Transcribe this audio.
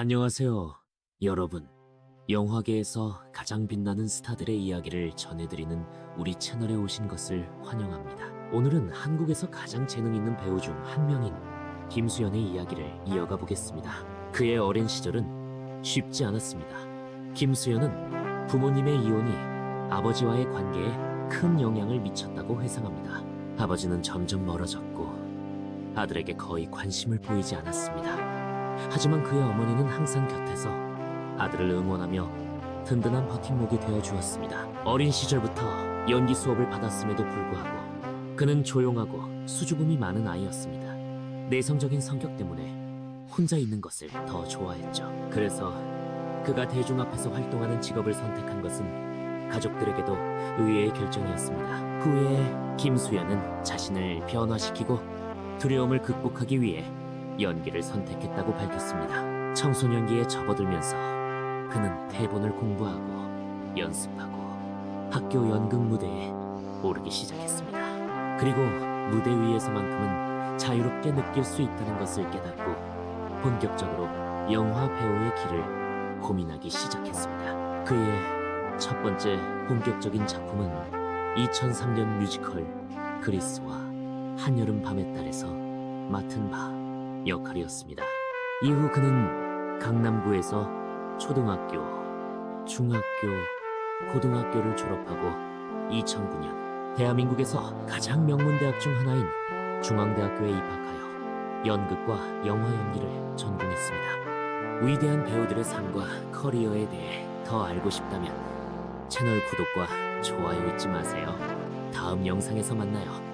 안녕하세요, 여러분. 영화계에서 가장 빛나는 스타들의 이야기를 전해드리는 우리 채널에 오신 것을 환영합니다. 오늘은 한국에서 가장 재능 있는 배우 중 한 명인 김수현의 이야기를 이어가 보겠습니다. 그의 어린 시절은 쉽지 않았습니다. 김수현은 부모님의 이혼이 아버지와의 관계에 큰 영향을 미쳤다고 회상합니다. 아버지는 점점 멀어졌고 아들에게 거의 관심을 보이지 않았습니다. 하지만 그의 어머니는 항상 곁에서 아들을 응원하며 든든한 버팀목이 되어 주었습니다. 어린 시절부터 연기 수업을 받았음에도 불구하고 그는 조용하고 수줍음이 많은 아이였습니다. 내성적인 성격 때문에 혼자 있는 것을 더 좋아했죠. 그래서 그가 대중 앞에서 활동하는 직업을 선택한 것은 가족들에게도 의외의 결정이었습니다. 후에 김수현은 자신을 변화시키고 두려움을 극복하기 위해 연기를 선택했다고 밝혔습니다. 청소년기에 접어들면서 그는 대본을 공부하고 연습하고 학교 연극 무대에 오르기 시작했습니다. 그리고 무대 위에서만큼은 자유롭게 느낄 수 있다는 것을 깨닫고 본격적으로 영화 배우의 길을 고민하기 시작했습니다. 그의 첫 번째 본격적인 작품은 2003년 뮤지컬 그리스와 한여름 밤의 딸에서 맡은 바 역할이었습니다. 이후 그는 강남구에서 초등학교, 중학교, 고등학교를 졸업하고 2009년 대한민국에서 가장 명문대학 중 하나인 중앙대학교에 입학하여 연극과 영화 연기를 전공했습니다. 위대한 배우들의 삶과 커리어에 대해 더 알고 싶다면 채널 구독과 좋아요 잊지 마세요. 다음 영상에서 만나요.